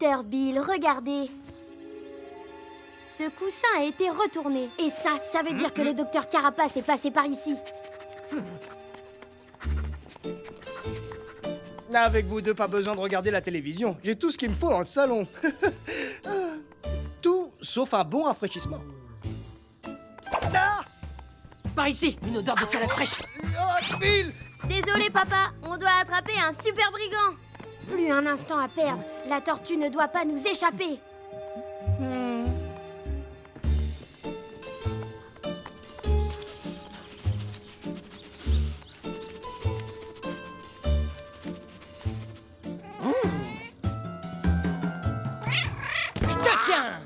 Docteur Bill, regardez. Ce coussin a été retourné. Et ça veut dire que le docteur Carapace est passé par ici. Avec vous deux, pas besoin de regarder la télévision. J'ai tout ce qu'il me faut dans le salon. Tout sauf un bon rafraîchissement. Ah! Par ici, une odeur de salade fraîche. Oh, Bill! Désolé, papa, on doit attraper un super brigand. Plus un instant à perdre. La tortue ne doit pas nous échapper. Tiens!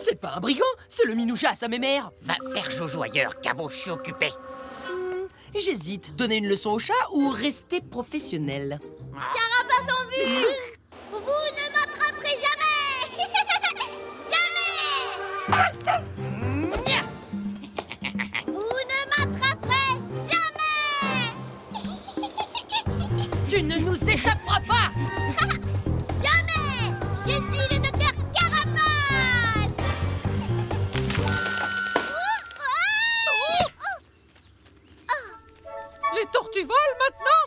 C'est pas un brigand, c'est le Minoucha à sa mémère. Va faire Jojo ailleurs, Cabot, je suis occupé. J'hésite, donner une leçon au chat ou rester professionnel. Carapace en vue! Vous ne m'attraperez jamais. Jamais. Vous ne m'attraperez jamais. Tu ne nous échapperas pas! Jamais. Je suis le docteur Carapace. Les tortues volent maintenant!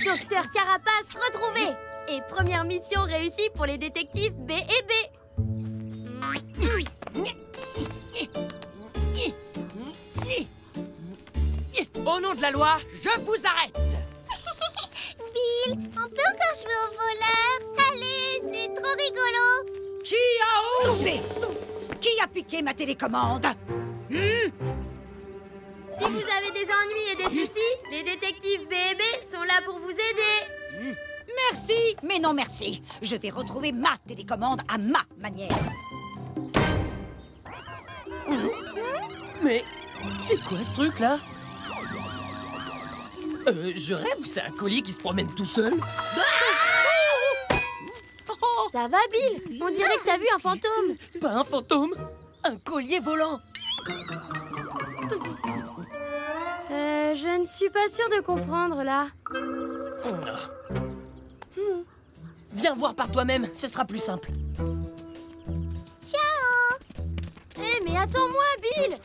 Docteur Carapace retrouvé! Et première mission réussie pour les détectives B et B. Au nom de la loi, je vous arrête! Bill, on peut encore jouer au voleur? Allez, c'est trop rigolo. Qui a osé? Qui a piqué ma télécommande? Si vous avez des ennuis et des soucis, les détectives B et B sont là pour vous aider. Merci, mais non merci. Je vais retrouver ma télécommande à ma manière. Mais c'est quoi ce truc-là? Je rêve ou c'est un colis qui se promène tout seul? Ça va, Bill? On dirait que t'as vu un fantôme. Pas un fantôme, un collier volant. Je ne suis pas sûre de comprendre, là. Viens voir par toi-même, ce sera plus simple. Ciao. Eh, mais attends-moi, Bill!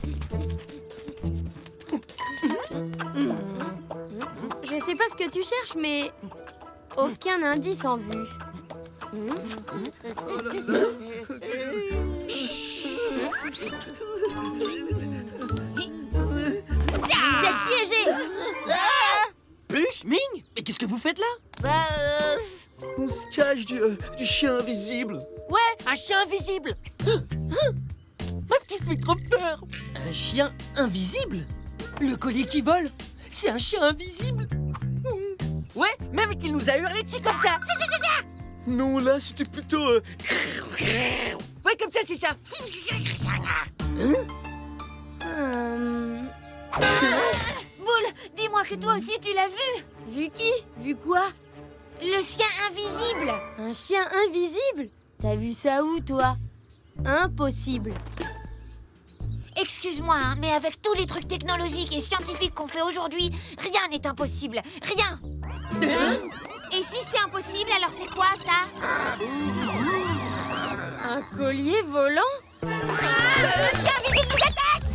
Je sais pas ce que tu cherches, mais aucun indice en vue. Vous êtes piégés! Pluche, Ming? Mais qu'est-ce que vous faites là? On se cache du chien invisible. Ouais, un chien invisible. Qui fait trop peur. Un chien invisible? Le collier qui vole? C'est un chien invisible? Ouais, même qu'il nous a hurlé dessus comme ça. Non, là, c'était plutôt... Ouais, comme ça, c'est ça. Boule, dis-moi que toi aussi tu l'as vu. Vu qui? Vu quoi? Le chien invisible. Un chien invisible? T'as vu ça où, toi? Impossible. Excuse-moi, hein, mais avec tous les trucs technologiques et scientifiques qu'on fait aujourd'hui, rien n'est impossible. Rien. Et si c'est impossible, alors c'est quoi, ça? Un collier volant? Le chien invisible nous attaque.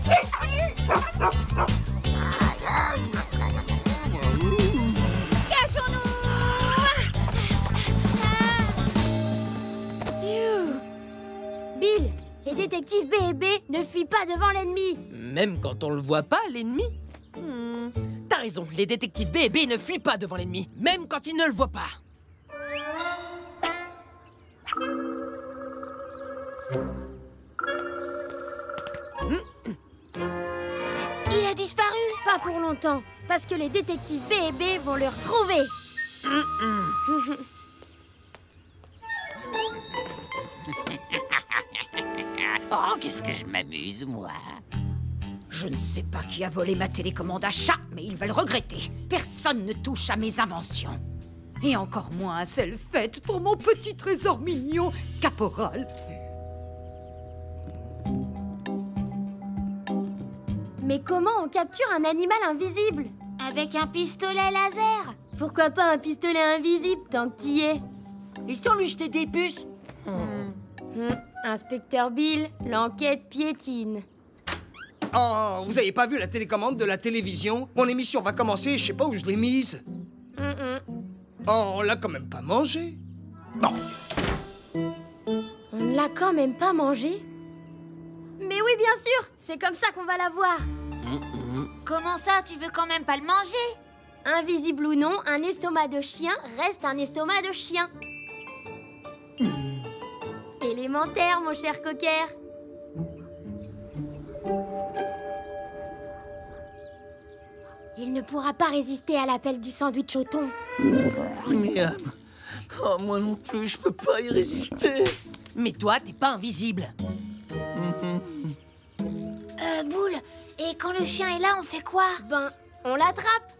Bill, les détectives B et B ne fuient pas devant l'ennemi. Même quand on le voit pas, l'ennemi? T'as raison, les détectives B et B ne fuient pas devant l'ennemi, même quand ils ne le voient pas. Il a disparu. Pas pour longtemps, parce que les détectives B et B vont le retrouver. Oh, qu'est-ce que je m'amuse, moi. Je ne sais pas qui a volé ma télécommande à chat, mais il va le regretter. Personne ne touche à mes inventions. Et encore moins à celle faite pour mon petit trésor mignon, Caporal. Mais comment on capture un animal invisible? Avec un pistolet laser. Pourquoi pas un pistolet invisible tant que t'y es? Et si on lui jetait des puces? Inspecteur Bill, l'enquête piétine. Oh, vous avez pas vu la télécommande de la télévision? Mon émission va commencer, je sais pas où je l'ai mise. Oh, on l'a quand même pas mangée. Bon. On ne l'a quand même pas mangé? Mais oui, bien sûr, c'est comme ça qu'on va la voir. Comment ça, tu veux quand même pas le manger? Invisible ou non, un estomac de chien reste un estomac de chien. Élémentaire, mon cher cocker. Il ne pourra pas résister à l'appel du sandwich au thon. Miam. Oh, moi non plus, je peux pas y résister. Mais toi, t'es pas invisible. Boule, et quand le chien est là, on fait quoi? Ben, on l'attrape.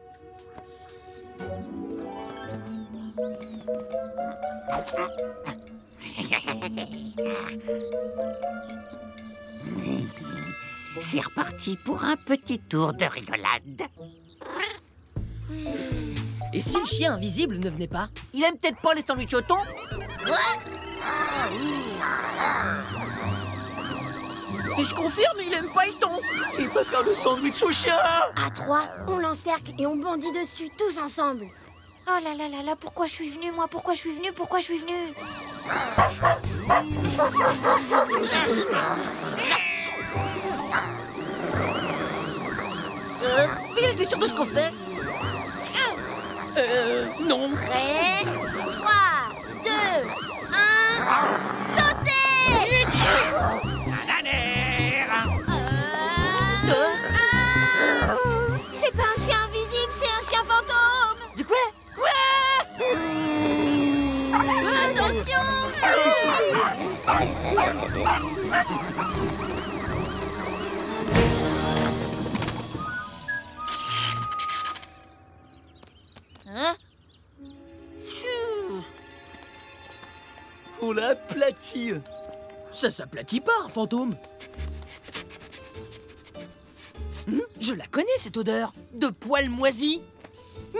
C'est reparti pour un petit tour de rigolade. Et si le chien invisible ne venait pas? Il aime peut-être pas les sandwichs au thon? Et je confirme, il aime pas le thon. Il préfère le sandwich au chien. À 3, on l'encercle et on bondit dessus tous ensemble. Oh là là là là, pourquoi je suis venue, moi? Pourquoi je suis venue? Pourquoi je suis venue? Bill, t'es sûr de ce qu'on fait? Non. Prêt? 3, 2, 1, sautez! C'est pas un chien invisible, c'est un chien fantôme! Du quoi? Attention! Hein? On l'a aplati. Ça s'aplatit pas, un fantôme. Je la connais, cette odeur de poils moisis.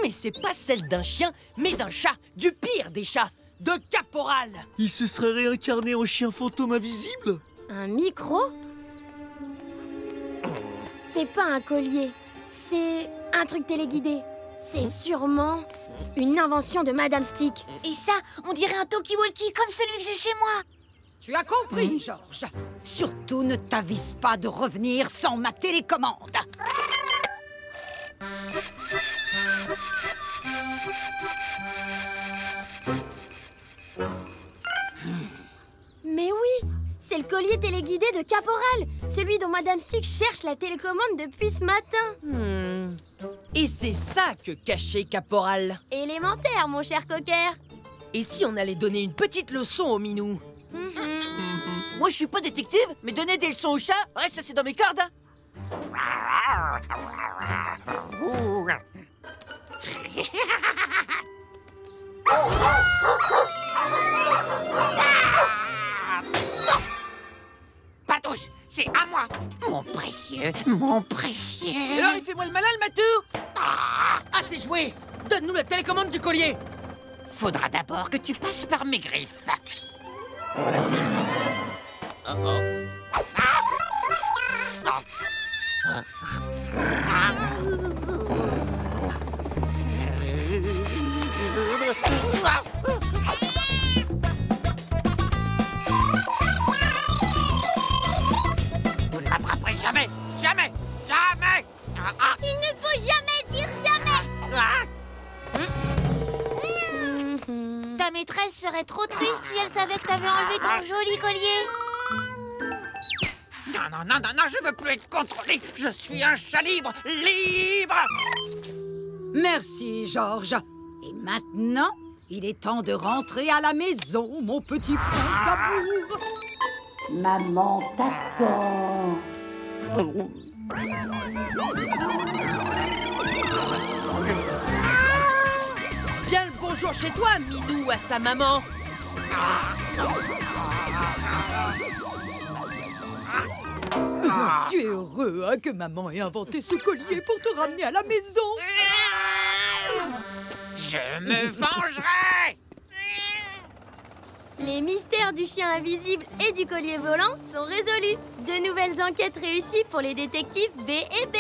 Mais c'est pas celle d'un chien, mais d'un chat, du pire des chats, de Caporal. Il se serait réincarné en chien fantôme invisible. Un micro? C'est pas un collier, c'est un truc téléguidé. C'est sûrement une invention de Madame Stick. Et ça, on dirait un talkie-walkie comme celui que j'ai chez moi. Tu as compris, Georges. Surtout ne t'avise pas de revenir sans ma télécommande. Mais oui, c'est le collier téléguidé de Caporal, celui dont Madame Stick cherche la télécommande depuis ce matin. Et c'est ça que cachait Caporal. Élémentaire, mon cher cocker. Et si on allait donner une petite leçon au minou? Moi, je suis pas détective, mais donner des leçons au chat, reste c'est dans mes cordes. Patouche, c'est à moi. Mon précieux, mon précieux. Alors, il fait moi le malin, le matou. Ah, c'est joué. Donne-nous la télécommande du collier. Faudra d'abord que tu passes par mes griffes. Vous ne m'attraperez jamais, jamais, jamais. Il ne faut jamais dire jamais. Ta maîtresse serait trop triste si elle savait que t'avais enlevé ton joli collier. Non, non, non, non, non, je veux plus être contrôlé. Je suis un chat libre, libre. Merci, Georges. Et maintenant, il est temps de rentrer à la maison, mon petit prince d'amour. Maman t'attend. Bien le bonjour chez toi, Minou, à sa maman. Tu es heureux hein, que maman ait inventé ce collier pour te ramener à la maison. Je me vengerai! Les mystères du chien invisible et du collier volant sont résolus. De nouvelles enquêtes réussies pour les détectives B et B.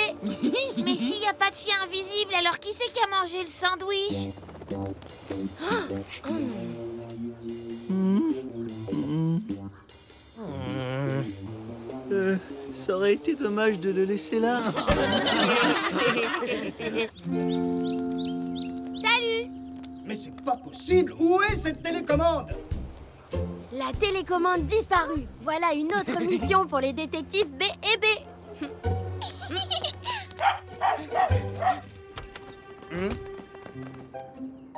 Mais s'il n'y a pas de chien invisible, alors qui c'est qui a mangé le sandwich? Ça aurait été dommage de le laisser là. Salut! Mais c'est pas possible. Où est cette télécommande? La télécommande disparue. Voilà une autre mission pour les détectives B et B.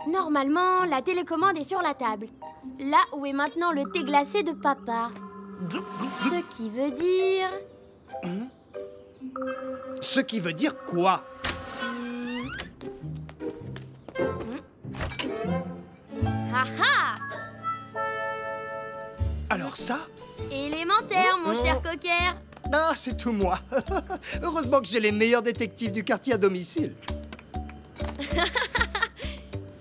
Normalement, la télécommande est sur la table. Là où est maintenant le thé glacé de papa. Ce qui veut dire... Ce qui veut dire quoi? Ah ah! Alors ça? Élémentaire, mon cher cocker. Ah, c'est tout moi. Heureusement que j'ai les meilleurs détectives du quartier à domicile.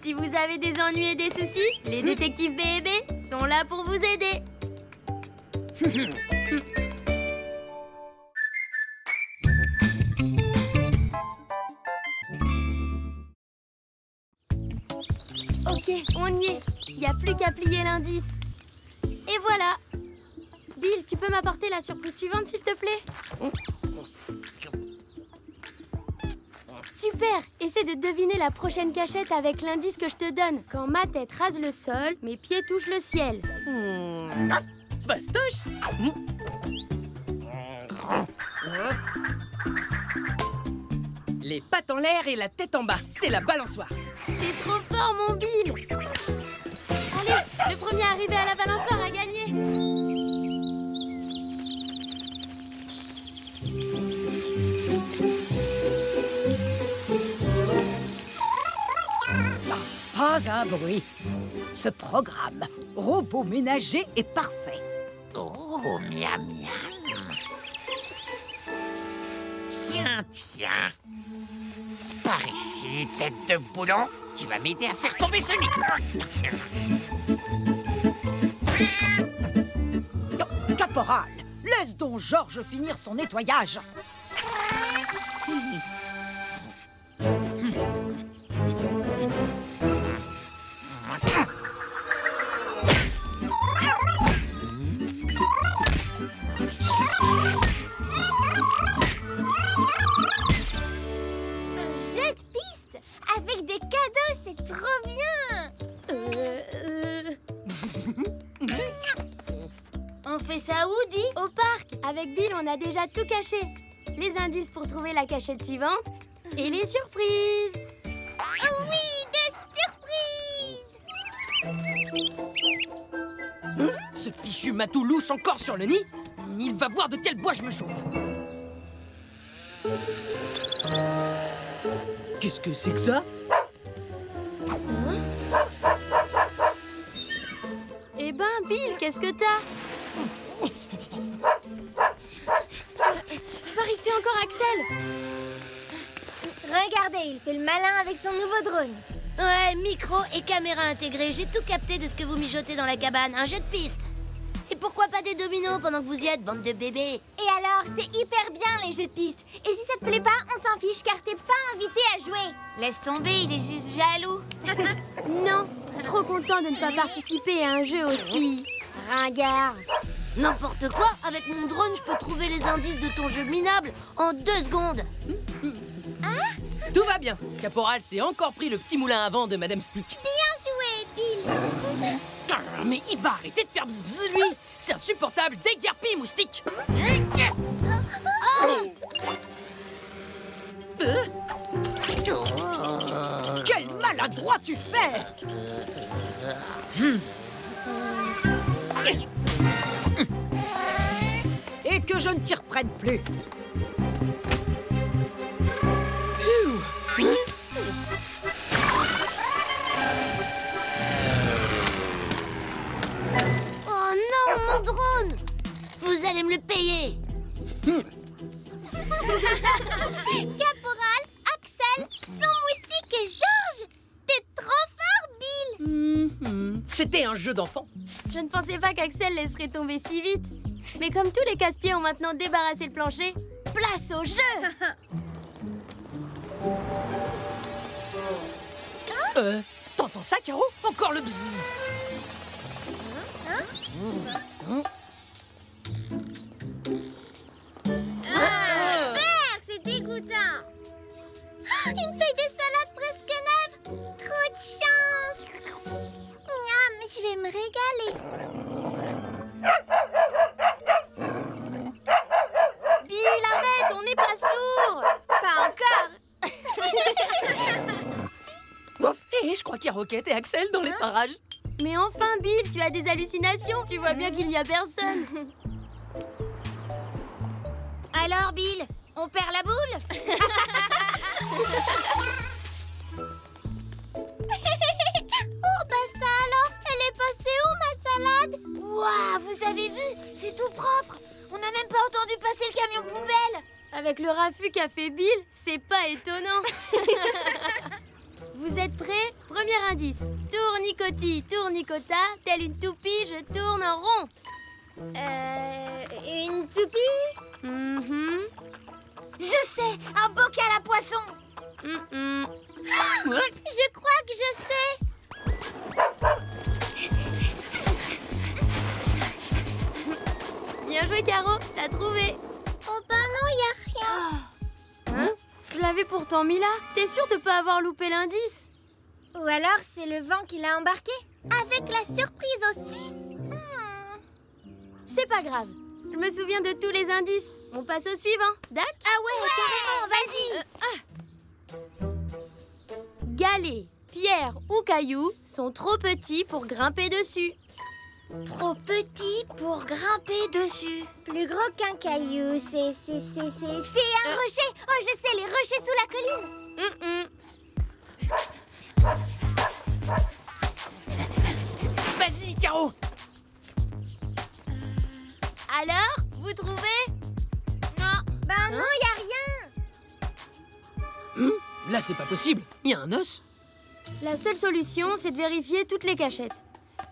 Si vous avez des ennuis et des soucis, les détectives B et B sont là pour vous aider. Ok, on y est. Il n'y a plus qu'à plier l'indice. Et voilà. Bill, tu peux m'apporter la surprise suivante, s'il te plaît? Super! Essaie de deviner la prochaine cachette avec l'indice que je te donne. Quand ma tête rase le sol, mes pieds touchent le ciel. Bastoche. Les pattes en l'air et la tête en bas, c'est la balançoire. T'es trop fort, mon Bill! Allez, le premier arrivé à la balançoire a gagné! Pas un bruit. Ce programme, robot ménager, est parfait. Oh, miam miam. Tiens, tiens. Par ici, tête de boulon, tu vas m'aider à faire tomber ce nid. Caporal, laisse donc Georges finir son nettoyage. Avec des cadeaux, c'est trop bien! On fait ça où, Di? Au parc! Avec Bill, on a déjà tout caché. Les indices pour trouver la cachette suivante et les surprises! Oh oui, des surprises! Ce fichu matou louche encore sur le nid. Il va voir de quel bois je me chauffe. Qu'est-ce que c'est que ça? Eh ben, Bill, qu'est-ce que t'as? Je parie que c'est encore Axel. Regardez, il fait le malin avec son nouveau drone. Ouais, micro et caméra intégrée. J'ai tout capté de ce que vous mijotez dans la cabane. Un jeu de piste. Et pourquoi pas des dominos pendant que vous y êtes, bande de bébés? Et alors, c'est hyper bien les jeux de piste. Et si ça te plaît pas, on s'en fiche car t'es pas invité à jouer. Laisse tomber, il est juste jaloux. Non, trop content de ne pas participer à un jeu aussi ringard. N'importe quoi, avec mon drone, je peux trouver les indices de ton jeu minable en 2 secondes. Hein? Tout va bien. Caporal s'est encore pris le petit moulin à vent de Madame Stick. Bien joué, Bill. Mais il va arrêter de faire bzz, lui. C'est insupportable. Déguerpis, moustique. Quel maladroit tu fais! Et que je ne t'y reprenne plus. Oh non, mon drone! Vous allez me le payer. Caporal, Axel, son moustique et Georges! T'es trop C'était un jeu d'enfant. Je ne pensais pas qu'Axel laisserait tomber si vite. Mais comme tous les casse-pieds ont maintenant débarrassé le plancher, place au jeu. T'entends ça, Caro? Encore le bzzz. Père, c'est dégoûtant. Une feuille de salade presque neuve. Trop de chance. Miam, je vais me régaler. Bill, arrête, on n'est pas sourd. Pas encore. Hé, je crois qu'il y a Roquette et Axel dans les parages. Mais enfin, Bill, tu as des hallucinations. Tu vois bien qu'il n'y a personne. Alors, Bill, on perd la boule? Oh, bah ça alors, elle est passée où, ma salade? Waouh, vous avez vu? C'est tout propre. On n'a même pas entendu passer le camion poubelle. Avec le raffut qu'a fait Bill, c'est pas étonnant. Vous êtes prêts? Premier indice. Tournicoti, tournicota, telle une toupie, je tourne en rond. Une toupie? Je sais, un bocal à poisson. Je crois que je sais. Bien joué, Caro, t'as trouvé. Oh bah non, y a rien. Hein? Je l'avais pourtant mis là. T'es sûre de pas avoir loupé l'indice? Ou alors c'est le vent qui l'a embarqué? Avec la surprise aussi. C'est pas grave. Je me souviens de tous les indices. On passe au suivant. Dac? Ah ouais, carrément, vas-y. Galets, pierres ou cailloux sont trop petits pour grimper dessus. Trop petit pour grimper dessus. Plus gros qu'un caillou, c'est un rocher. Oh, je sais, les rochers sous la colline. Vas-y, Caro. Alors, vous trouvez? Non. Ben non, y a rien. Là, c'est pas possible. Il y a un os. La seule solution, c'est de vérifier toutes les cachettes.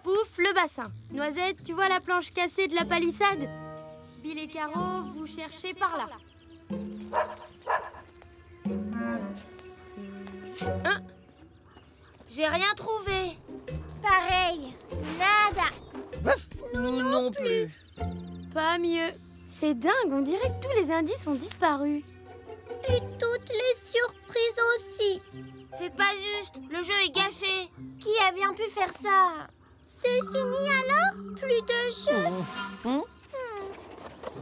Pouf, le bassin. Noisette, tu vois la planche cassée de la palissade? Bill et Caro, vous cherchez par là. Hein? J'ai rien trouvé. Pareil. Nada. Nous non plus. Pas mieux. C'est dingue, on dirait que tous les indices ont disparu. Et toutes les surprises aussi. C'est pas juste, le jeu est gâché. Qui a bien pu faire ça? C'est fini alors? Plus de jeu?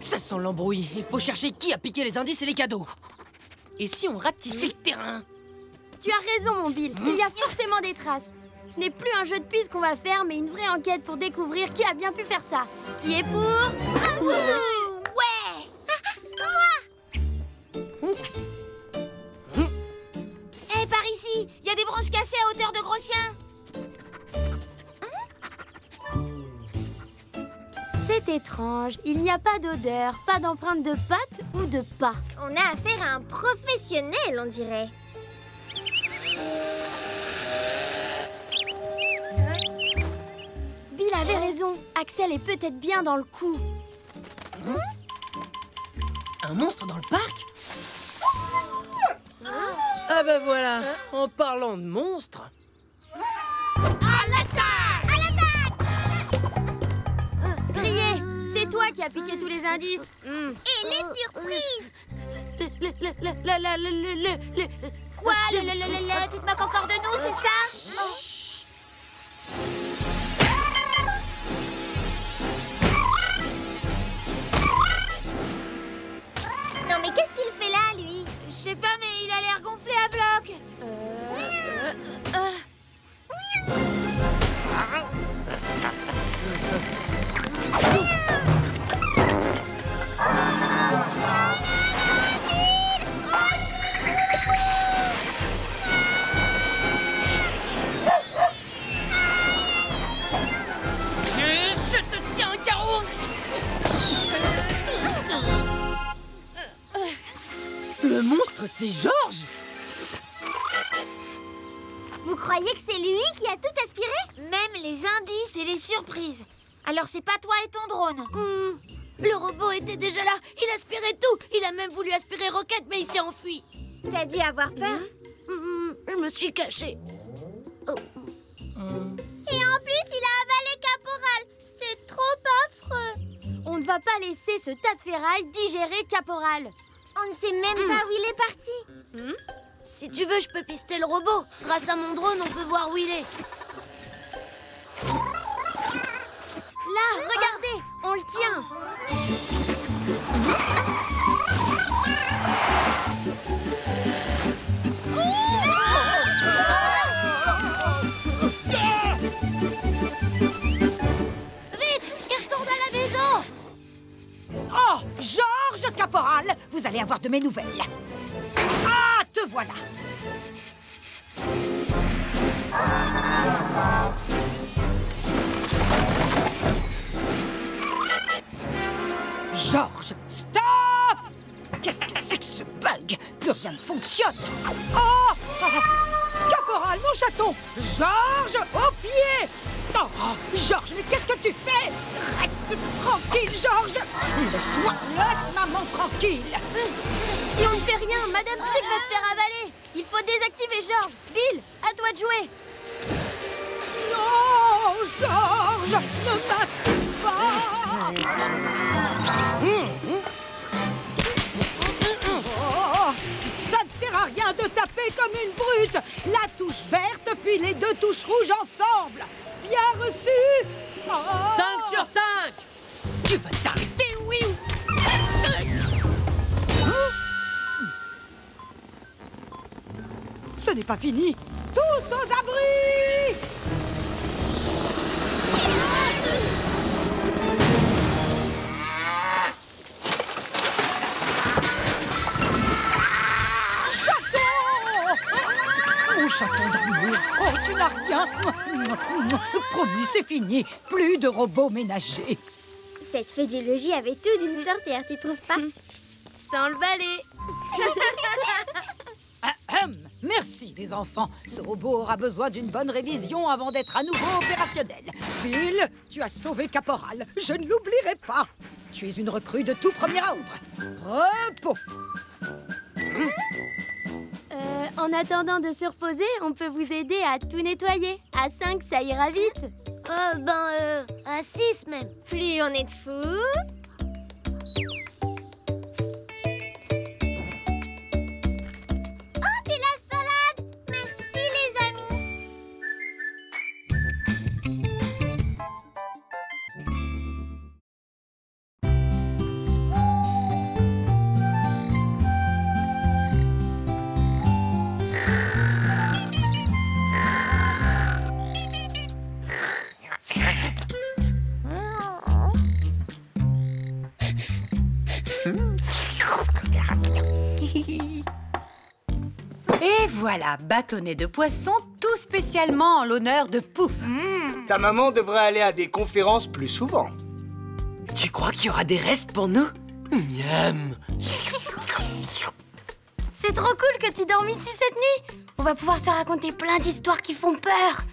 Ça sent l'embrouille. Il faut chercher qui a piqué les indices et les cadeaux. Et si on ratissait le terrain? Tu as raison, mon Bill. Il y a forcément des traces. Ce n'est plus un jeu de piste qu'on va faire, mais une vraie enquête pour découvrir qui a bien pu faire ça. Qui est pour... Ouais. Moi. Hé, par ici, il y a des branches cassées à hauteur de gros chiens. C'est étrange. Il n'y a pas d'odeur, pas d'empreinte de pattes ou de pas. On a affaire à un professionnel, on dirait. Bill avait raison. Axel est peut-être bien dans le coup. Un monstre dans le parc? Ah bah voilà. En parlant de monstres... Criez! C'est toi qui as piqué tous les indices. Et les surprises. Quoi? Tu te moques encore de nous, c'est ça? Non mais qu'est-ce qu'il fait là, lui? Je sais pas, mais il a l'air gonflé à bloc. Je te tiens, Caro. Le monstre, c'est Georges. Vous croyez que c'est lui qui a tout aspiré? Même les indices et les surprises. Alors c'est pas toi et ton drone. Le robot était déjà là. Il aspirait tout. Il a même voulu aspirer Rocket, mais il s'est enfui. T'as dû avoir peur. Je me suis cachée. Et en plus, il a avalé Caporal. C'est trop affreux. On ne va pas laisser ce tas de ferraille digérer Caporal. On ne sait même pas où il est parti. Si tu veux, je peux pister le robot. Grâce à mon drone, on peut voir où il est. Là, regardez, on le tient. Vite, il retourne à la maison. Oh, Georges Caporal, vous allez avoir de mes nouvelles. Ah, te voilà. Georges, stop! Qu'est-ce que c'est que ce bug? Plus rien ne fonctionne. Oh! Caporal, mon chaton! Georges, au pied! Oh, Georges, mais qu'est-ce que tu fais? Reste tranquille, Georges! Laisse maman tranquille! Si on ne fait rien, Madame Stick va se faire avaler. Il faut désactiver Georges. Bill, à toi de jouer. Non, Georges, ne m'assure pas! Oh, ça ne sert à rien de taper comme une brute. La touche verte, puis les deux touches rouges ensemble. Bien reçu. 5 sur 5. Tu vas t'arrêter, oui ou... Ce n'est pas fini. Tous aux abris! Mon chaton d'amour, oh, tu n'as rien. Promis, c'est fini. Plus de robots ménagers. Cette fée du logis avait tout d'une sorcière, tu trouves pas? Sans le balai. Merci, les enfants. Ce robot aura besoin d'une bonne révision avant d'être à nouveau opérationnel. Bill, tu as sauvé Caporal. Je ne l'oublierai pas. Tu es une recrue de tout premier ordre. Repos. En attendant de se reposer, on peut vous aider à tout nettoyer. À 5, ça ira vite. À 6 même. Plus on est de fous. Oh, de la salade! Merci les amis. Et voilà, bâtonnet de poisson, tout spécialement en l'honneur de Pouf. Ta maman devrait aller à des conférences plus souvent. Tu crois qu'il y aura des restes pour nous? Miam. C'est trop cool que tu dormes ici cette nuit. On va pouvoir se raconter plein d'histoires qui font peur.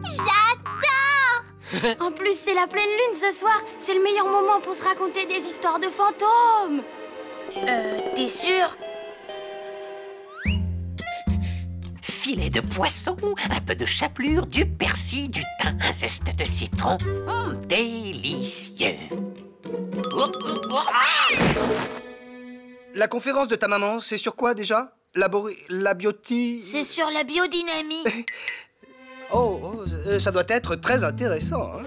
J'adore! En plus, c'est la pleine lune ce soir. C'est le meilleur moment pour se raconter des histoires de fantômes. T'es sûr? Filet de poisson, un peu de chapelure, du persil, du thym, un zeste de citron. Délicieux. La conférence de ta maman, c'est sur quoi déjà? La biotie... C'est sur la biodynamie. Ça doit être très intéressant. Hein.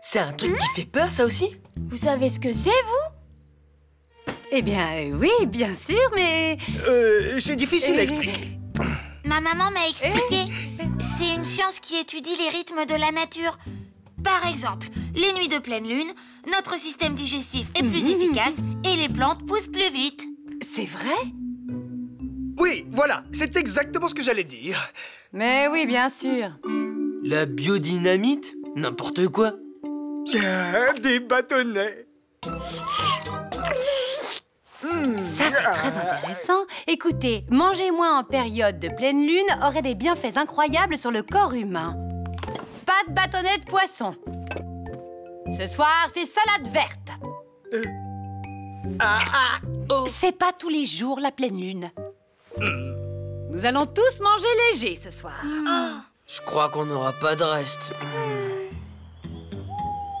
C'est un truc qui fait peur, ça aussi? Vous savez ce que c'est, vous? Eh bien, oui, bien sûr, mais... c'est difficile à expliquer. Ma maman m'a expliqué. C'est une science qui étudie les rythmes de la nature. Par exemple, les nuits de pleine lune, notre système digestif est plus efficace et les plantes poussent plus vite. C'est vrai? Oui, voilà, c'est exactement ce que j'allais dire. Mais oui, bien sûr. La biodynamite? N'importe quoi. Des bâtonnets. Ça, c'est très intéressant. Écoutez, manger moins en période de pleine lune aurait des bienfaits incroyables sur le corps humain. pas de bâtonnets de poisson. Ce soir, c'est salade verte. C'est pas tous les jours la pleine lune. Nous allons tous manger léger ce soir. Je crois qu'on n'aura pas de reste.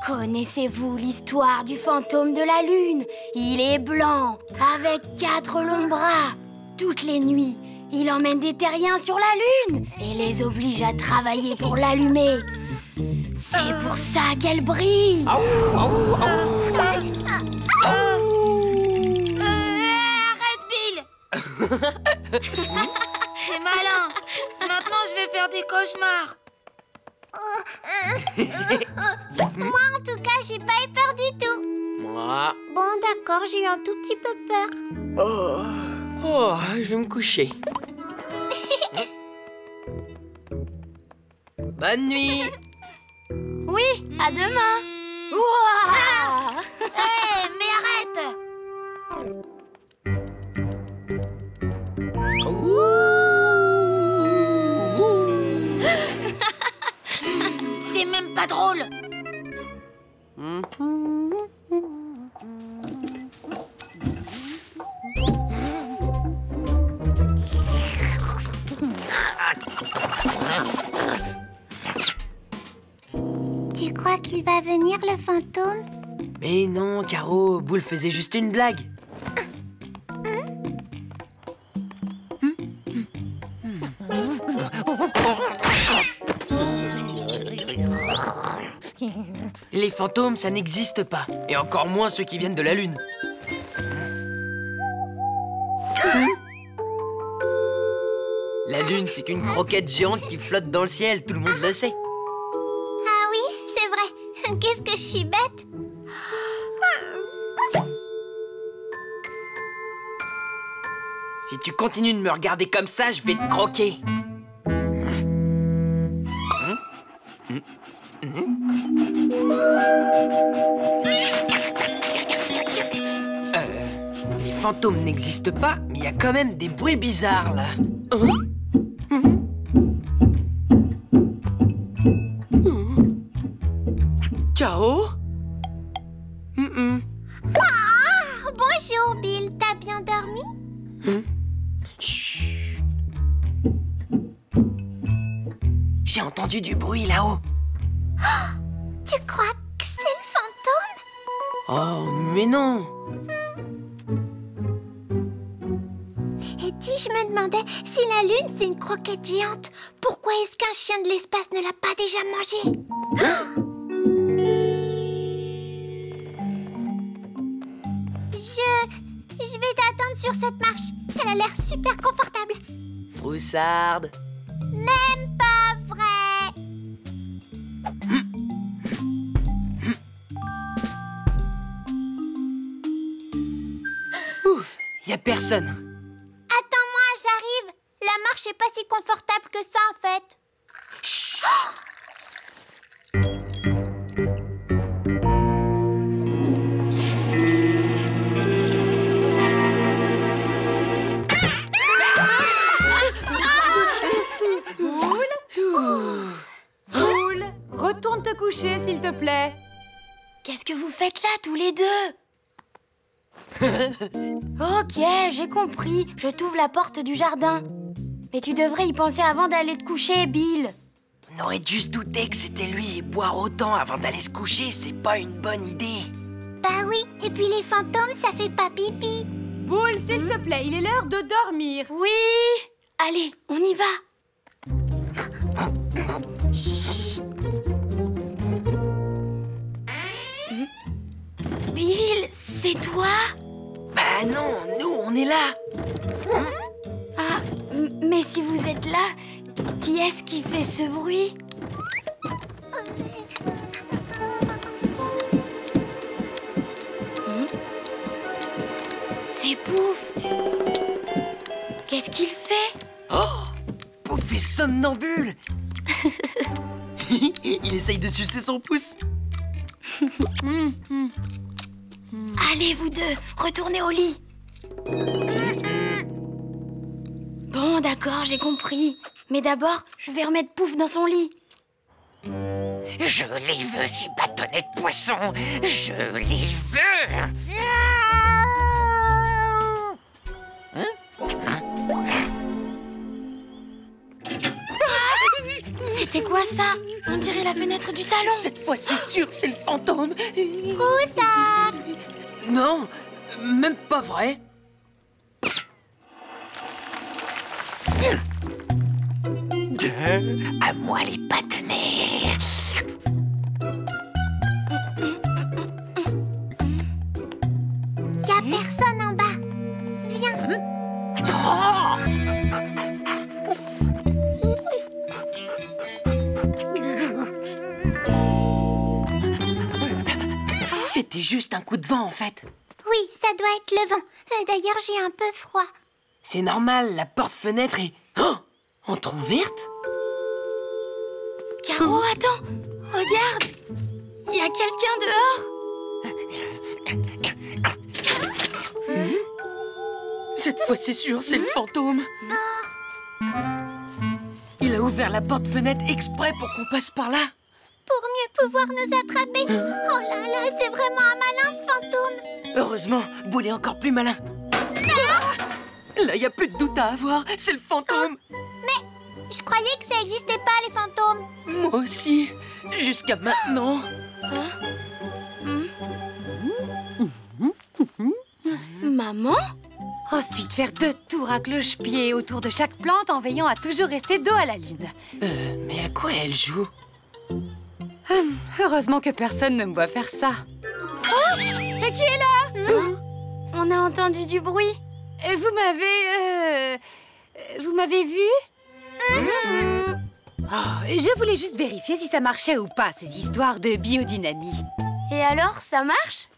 Connaissez-vous l'histoire du fantôme de la lune? Il est blanc, avec 4 longs bras. Toutes les nuits, il emmène des terriens sur la lune et les oblige à travailler pour l'allumer. C'est pour ça qu'elle brille. Arrête, Bill. C'est malin. Maintenant, je vais faire des cauchemars. Moi, en tout cas, j'ai pas eu peur du tout. Moi... Bon, d'accord, j'ai eu un tout petit peu peur. Oh, je vais me coucher. Bonne nuit. Oui, à demain. Ouah. Hé, mais arrête. C'est même pas drôle. Tu crois qu'il va venir, le fantôme? Mais non, Caro, Boule faisait juste une blague. Les fantômes, ça n'existe pas. Et encore moins ceux qui viennent de la Lune. La Lune, c'est qu'une croquette géante qui flotte dans le ciel, tout le monde le sait. Ah oui, c'est vrai. Qu'est-ce que je suis bête. Si tu continues de me regarder comme ça, je vais te croquer. Les fantômes n'existent pas, mais il y a quand même des bruits bizarres, là. Caro? Bonjour, Bill. T'as bien dormi? Chut. J'ai entendu du bruit là-haut. Tu crois que c'est le fantôme? Oh, mais non. Et dis, je me demandais, si la Lune, c'est une croquette géante, pourquoi est-ce qu'un chien de l'espace ne l'a pas déjà mangée? Je vais t'attendre sur cette marche. Elle a l'air super confortable. Froussarde. Même pas vrai. Ouf, y a personne. Attends-moi, j'arrive. La marche est pas si confortable que ça, en fait. Chut. Retourne te coucher, s'il te plaît. Qu'est-ce que vous faites là, tous les deux? Ok, j'ai compris. Je t'ouvre la porte du jardin. Mais tu devrais y penser avant d'aller te coucher, Bill. On aurait dû se douter que c'était lui et boire autant avant d'aller se coucher, c'est pas une bonne idée. Bah oui, et puis les fantômes, ça fait pas pipi. Boule, s'il te plaît, il est l'heure de dormir. Oui. Allez, on y va. Bill, c'est toi? Bah non, nous, on est là. Ah, mais si vous êtes là, qui est-ce qui fait ce bruit? C'est Pouf. Qu'est-ce qu'il fait? Oh, Pouf est somnambule. Il essaye de sucer son pouce. Allez, vous deux, retournez au lit. Bon, d'accord, j'ai compris. Mais d'abord, je vais remettre Pouf dans son lit. Je les veux, ces bâtonnets de poisson. Je les veux. C'était quoi ça? On dirait la fenêtre du salon. Cette fois, c'est sûr, c'est le fantôme. Où ça? Non, même pas vrai. À moi les bâtonnets. Y'a personne en bas. Viens. C'était juste un coup de vent, en fait. Oui, ça doit être le vent. D'ailleurs, j'ai un peu froid. C'est normal, la porte-fenêtre est... Oh, entrouverte. Caro, attends. Regarde. Il y a quelqu'un dehors. Cette fois, c'est sûr, c'est le fantôme. Il a ouvert la porte-fenêtre exprès pour qu'on passe par là. Pour mieux pouvoir nous attraper. Oh là là, c'est vraiment un malin, ce fantôme. Heureusement, Boule est encore plus malin. Là, il n'y a plus de doute à avoir, c'est le fantôme. Mais je croyais que ça n'existait pas, les fantômes. Moi aussi, jusqu'à maintenant. Maman? Ensuite, faire 2 tours à cloche-pied autour de chaque plante en veillant à toujours rester dos à la lune. Mais à quoi elle joue? Heureusement que personne ne me voit faire ça. Oh! Et qui est là? On a entendu du bruit. Vous m'avez vu? Oh, je voulais juste vérifier si ça marchait ou pas, ces histoires de biodynamie. Et alors, ça marche?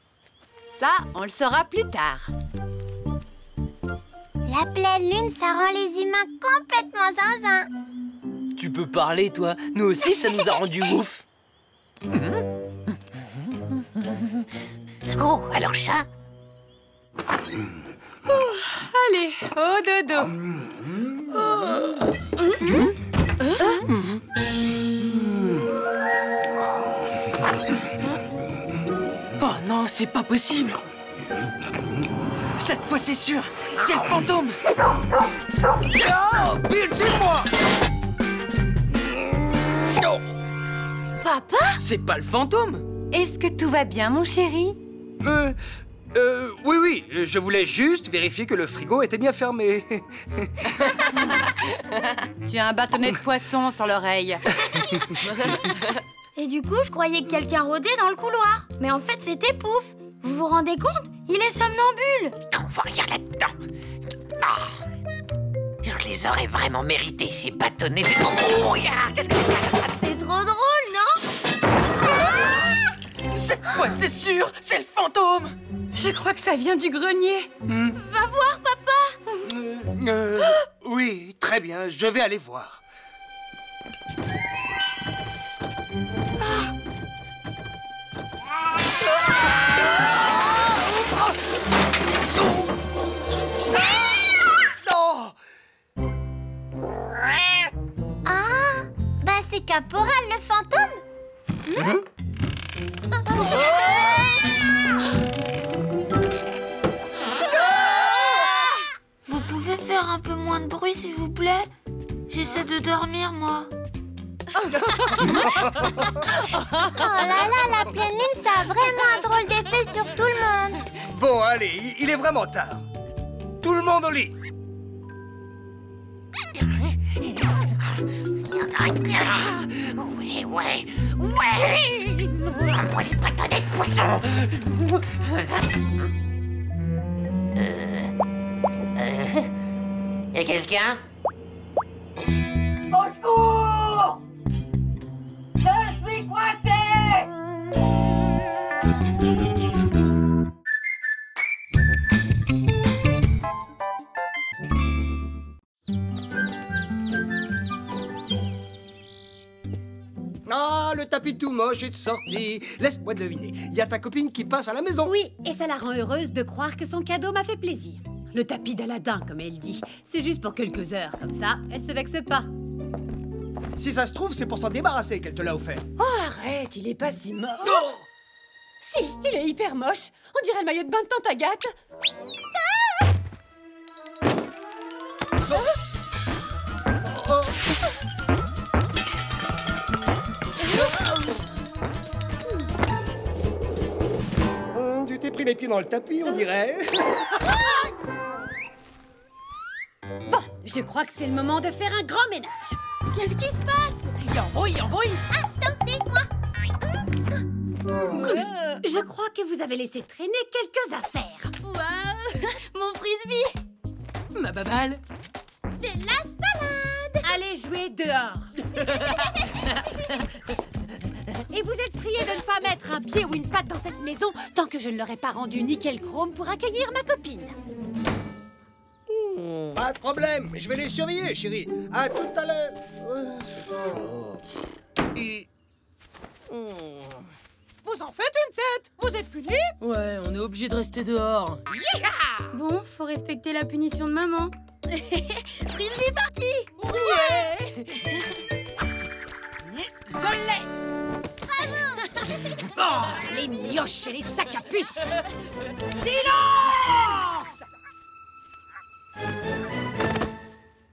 Ça, on le saura plus tard. La pleine lune, ça rend les humains complètement zinzin. Tu peux parler, toi. Nous aussi, ça nous a rendu ouf. Oh, alors chat? Allez, au dodo. Oh non, c'est pas possible. Cette fois, c'est sûr, c'est le fantôme. Oh, Bill, c'est moi. Papa? C'est pas le fantôme. Est-ce que tout va bien, mon chéri? Oui, je voulais juste vérifier que le frigo était bien fermé. Tu as un bâtonnet de poisson sur l'oreille. Et du coup, je croyais que quelqu'un rôdait dans le couloir. Mais en fait, c'était Pouf. Vous vous rendez compte? Il est somnambule. On voit rien là-dedans. Ah. Je les aurais vraiment mérités, ces bâtonnets de... Oh, regarde, qu'est-ce que C'est trop drôle, non? Cette fois, c'est sûr, c'est le fantôme. Je crois que ça vient du grenier. Va voir, papa. Oui, très bien, je vais aller voir. Ah, bah c'est Caporal le fantôme. Vous pouvez faire un peu moins de bruit, s'il vous plaît? J'essaie de dormir, moi. Oh là là, la pleine lune, ça a vraiment un drôle d'effet sur tout le monde. Bon, allez, il est vraiment tard. Tout le monde au lit. Ouais. Moi, les bâtonnets de poisson. Y'a quelqu'un? Au secours! Je suis coincé! Ah, le tapis tout moche est sorti. Laisse-moi deviner. Il y a ta copine qui passe à la maison. Oui, et ça la rend heureuse de croire que son cadeau m'a fait plaisir. Le tapis d'Aladin, comme elle dit. C'est juste pour quelques heures, comme ça, elle se vexe pas. Si ça se trouve, c'est pour s'en débarrasser qu'elle te l'a offert. Oh, arrête, il est pas si moche. Si, il est hyper moche. On dirait le maillot de bain de Tante Agathe. Tu t'es pris les pieds dans le tapis, on dirait. Bon, je crois que c'est le moment de faire un grand ménage. Qu'est-ce qui se passe? Yambouille, yambouille. Attendez-moi. Je crois que vous avez laissé traîner quelques affaires. Waouh! Mon frisbee! Ma baballe. De la salade. Allez jouer dehors. Et vous êtes priés de ne pas mettre un pied ou une patte dans cette maison tant que je ne leur ai pas rendu nickel chrome pour accueillir ma copine. Pas de problème, mais je vais les surveiller, chérie. À tout à l'heure. Vous en faites une tête. Vous êtes punis. Ouais, on est obligé de rester dehors. Bon, faut respecter la punition de maman. Frisbee parti! Ouais. Je l'ai. Oh, les mioches et les sacs à puces. Silence!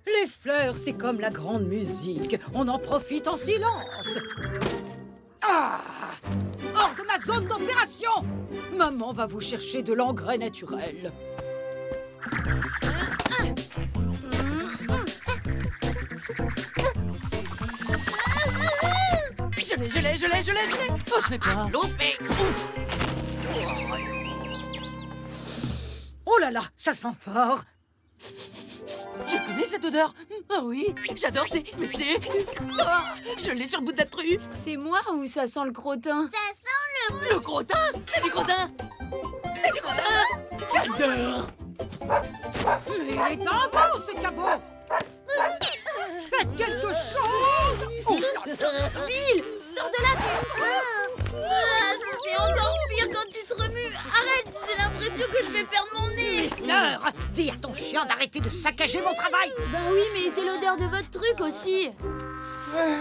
Les fleurs, c'est comme la grande musique. On en profite en silence. Ah! Hors de ma zone d'opération! Maman va vous chercher de l'engrais naturel. Je l'ai. Oh, je l'ai pas. Loupé. Oh là là, ça sent fort. Je connais cette odeur. Ah oui, j'adore mais c'est... Ah, je l'ai sur le bout de la truffe. C'est moi ou ça sent le crottin? Ça sent Le crottin. C'est du crottin. C'est du crottin. J'adore. Mais il est dingo, ce cabot. Faites quelque chose. Oh, Lille, sors de là! C'est encore pire quand tu te remues! Arrête, j'ai l'impression que je vais perdre mon nez! Fleur, dis à ton chien d'arrêter de saccager mon travail. Bah oui, mais c'est l'odeur de votre truc aussi!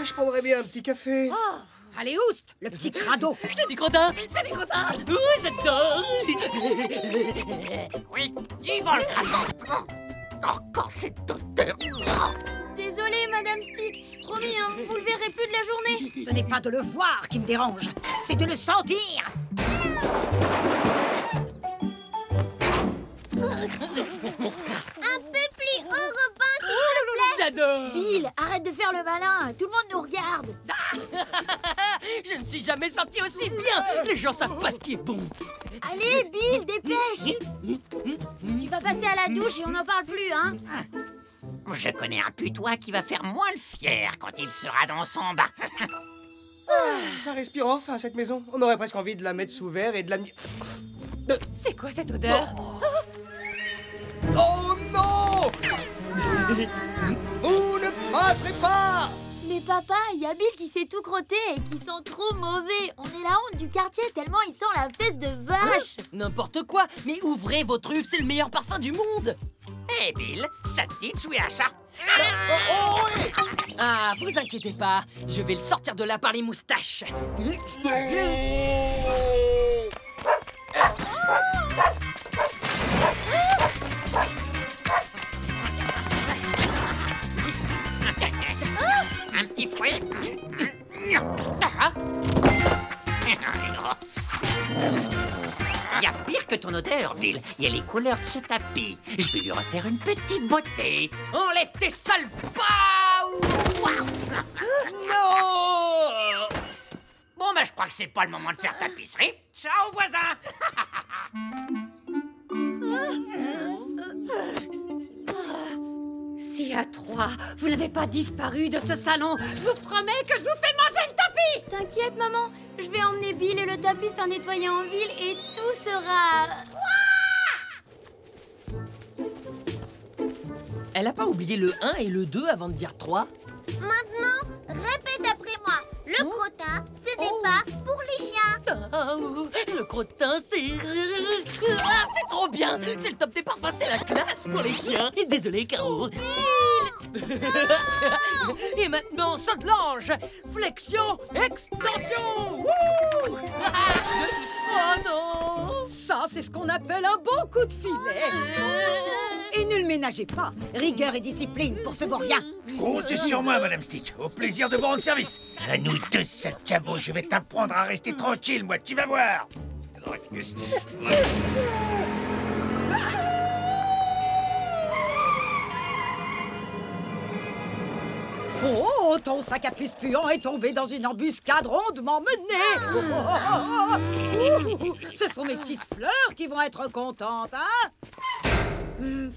Je prendrais bien un petit café. Oh, allez, oust, le petit crado. C'est du crottin. Oh, j'adore. Oui, Yvan le craton. Encore cette odeur. Désolée, Madame Stick. Promis, hein, vous le verrez plus de la journée. Ce n'est pas de le voir qui me dérange, c'est de le sentir. un peu plus haut, Robin, s'il te plaît. J'adore. Bill, arrête de faire le malin. Tout le monde nous regarde. Je ne suis jamais senti aussi bien. Les gens savent pas ce qui est bon. Allez, Bill, dépêche. Tu vas passer à la douche et on n'en parle plus, hein. Je connais un putois qui va faire moins le fier quand il sera dans son bain. Ça respire enfin, cette maison. On aurait presque envie de la mettre sous verre et de la... C'est quoi cette odeur? Oh non! Vous ne passerez pas! Mais papa, il y a Bill qui s'est tout crotté et qui sent trop mauvais. On est la honte du quartier tellement il sent la fesse de vache. N'importe quoi, mais ouvrez vos truffes, c'est le meilleur parfum du monde. Hé, Bill, ça te dit de jouer à chat? Ah, vous inquiétez pas, je vais le sortir de là par les moustaches. Un petit fruit? Il y a pire que ton odeur, Bill. Il y a les couleurs de ce tapis. Je vais lui refaire une petite beauté. Enlève tes sales pas. Non! Bon, bah, je crois que c'est pas le moment de faire tapisserie. Ciao, voisin! Si à 3, vous n'avez pas disparu de ce salon, je vous promets que je vous fais manger le tapis. T'inquiète, maman. Je vais emmener Bill et le tapis se faire nettoyer en ville et tout sera... Elle a pas oublié le 1 et le 2 avant de dire 3? Maintenant, répète après moi. Le crottin, ce n'est pas pour les chiens. Ah, le crottin, c'est... Ah, c'est trop bien. C'est le top des parfums, c'est la classe pour les chiens. Et désolé, Caro. Bill, Et maintenant, saut de l'ange. Flexion, extension. Wouh. Oh non. Ça, c'est ce qu'on appelle un bon coup de filet. Et ne le ménagez pas. Rigueur et discipline pour ce vaurien. Comptez sur moi, Madame Stick. Au plaisir de vous rendre service. À nous deux, sale cabot, je vais t'apprendre à rester tranquille, moi, tu vas voir. Oh, ton sac à puce puant est tombé dans une embuscade rondement menée. Ce sont mes petites fleurs qui vont être contentes, hein?